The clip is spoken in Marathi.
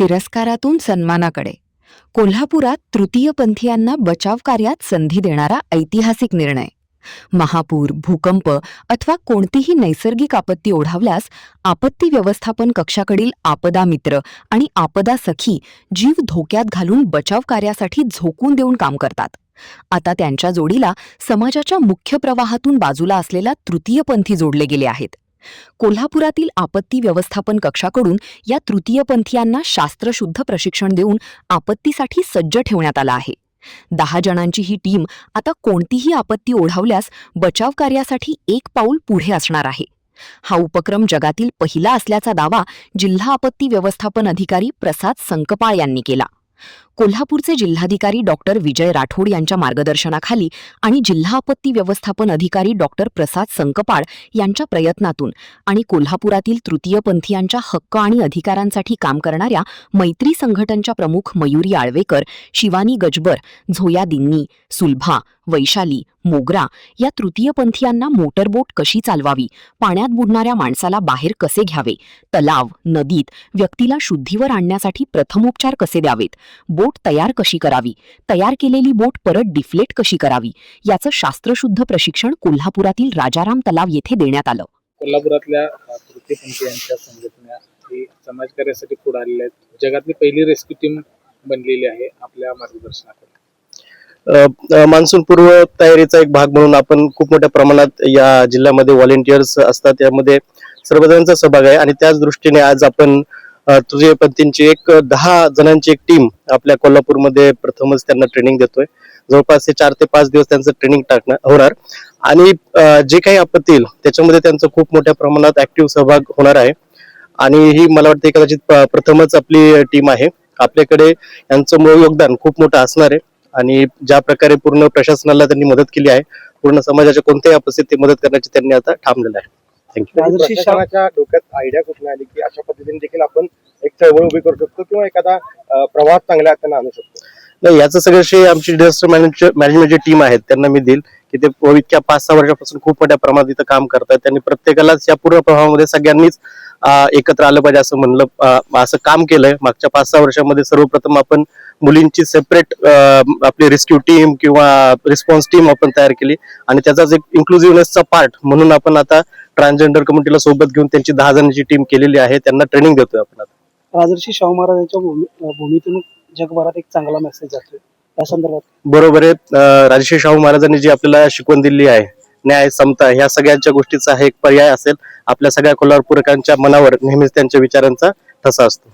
तिरस्कारातून सन्मानाकडे. कोल्हापुरात तृतीयपंथीयांना बचाव कार्यात संधी देणारा ऐतिहासिक निर्णय. महापूर, भूकंप अथवा कोणतीही नैसर्गिक आपत्ती ओढावल्यास आपत्ती व्यवस्थापन कक्षाकडील आपदा मित्र आणि आपदा सखी जीव धोक्यात घालून बचाव कार्यासाठी झोकून देऊन काम करतात. आता त्यांच्या जोडीला समाजाच्या मुख्य प्रवाहातून बाजूला असलेला तृतीयपंथी जोडले गेले आहेत. कोल्हापुरातील आपत्ती व्यवस्थापन कक्षाकडून या तृतीयपंथीयांना शास्त्रशुद्ध प्रशिक्षण देऊन आपत्तीसाठी सज्ज ठेवण्यात आलं आहे. 10 जणांची ही टीम आता कोणतीही आपत्ती ओढावल्यास बचाव कार्यासाठी एक पाऊल पुढे असणार आहे. हा उपक्रम जगातील पहिला असल्याचा दावा जिल्हा आपत्ती व्यवस्थापन अधिकारी प्रसाद संकपाळ यांनी केला. कोल्हापूरचे जिल्हाधिकारी डॉक्टर विजय राठोड यांच्या मार्गदर्शनाखाली आणि जिल्हा आपत्ती व्यवस्थापन अधिकारी डॉक्टर प्रसाद संकपाळ यांच्या प्रयत्नातून आणि कोल्हापुरातील तृतीयपंथीयांच्या हक्क आणि अधिकारांसाठी काम करणाऱ्या मैत्री संघटनच्या प्रमुख मयुरी आळवेकर, शिवानी गजबर, झोया दिन्नी, सुलभा, वैशाली, मोगरा या तृतीयपंथीयांना मोटरबोट कशी चालवावी, पाण्यात बुडणाऱ्या माणसाला बाहेर कसे घ्यावे, तलाव, नदीत व्यक्तीला शुद्धीवर आणण्यासाठी प्रथमोपचार कसे द्यावेत, बोट तयार कशी करावी, तयार केलेली बोट परत डिफ्लेट कशी करावी याचं शास्त्रशुद्ध प्रशिक्षण कोल्हापुरातील राजाराम तलाव येथे देण्यात आलं. कोल्हापुरातल्या तृतीयपंथीयांच्या संघटना ही समाजकार्यासाठी पुढे आलेल्या आहेत. जगातली पहिली रेस्क्यू टीम बनलेली आहे आपल्या मार्गदर्शनाखाली. मान्सून पूर्व तयारीचा एक भाग म्हणून आपण खूप मोठ्या प्रमाणात या जिल्ह्यामध्ये व्हॉलेंटियर्स असतात, त्यामध्ये सर्वजणांचा सहभाग आहे आणि त्याच दृष्टीने आज आपण तृतीयपंथींची एक 10 जणांची एक टीम आपल्या कोल्हापूरमध्ये प्रथमच त्यांना ट्रेनिंग देतोय. जवळपास 4 ते 5 दिवस त्यांचं ट्रेनिंग होणार आणि जे काही आपत्ती येईल त्याच्यामध्ये त्यांचं खूप मोठ्या प्रमाणात ऍक्टिव्ह सहभाग होणार आहे आणि ही मला वाटतं कदाचित प्रथमच आपली टीम आहे. आपल्याकडे यांचं योगदान खूप मोठं असणार आहे आणि ज्या प्रकारे पूर्ण प्रशासनाला त्यांनी मदत केली आहे, पूर्ण समाजाच्या कोणत्याही परिस्थितीत मदत करण्याची त्यांनी आता ठामलेलं आहे. प्रशासनाच्या डोक्यात आयडिया कुठून आली की अशा पद्धतीने देखील आपण एक चळवळ उभी करू शकतो किंवा एखादा प्रवाह चांगल्या हाताने आणू शकतो? नाही, याचं सगळं श्रेय आमची डिझास्टर मॅनेजमेंट टीम आहेत त्यांना मी देईल की ते इतक्या 5-6 वर्षापासून खूप मोठ्या प्रमाणात इथं काम करतात. त्यांनी प्रत्येकालाच या पूर्ण प्रवाहामध्ये सगळ्यांनीच एकत्र आलं पाहिजे असं म्हणलं, असं काम केलंय. मागच्या 5-6 वर्षामध्ये सर्वप्रथम आपण मुलींची सेपरेट आपली रेस्क्यू टीम किंवा रिस्पॉन्स टीम आपण तयार केली आणि त्याचाच एक इन्क्लुझिव्हनेसचा पार्ट म्हणून आपण आता ट्रान्सजेंडर कम्युनिटीला सोबत घेऊन त्यांची 10 जणांची टीम केलेली आहे. त्यांना ट्रेनिंग देतोय आपण आता. राजर्षी शाहू महाराजांच्या भूमीतून जगभरात एक चांगला मेसेज जातोय या संदर्भात. बरोबर आहे. राजर्षी शाहू महाराजांनी जी आपल्याला शिकवण दिली आहे, न्याय, समता, ह्या सगळ्यांच्या गोष्टीचा एक पर्याय असेल. आपल्या सगळ्या कोल्हापूरकरांच्या मनावर नेहमीच त्यांच्या विचारांचा ठसा असतो.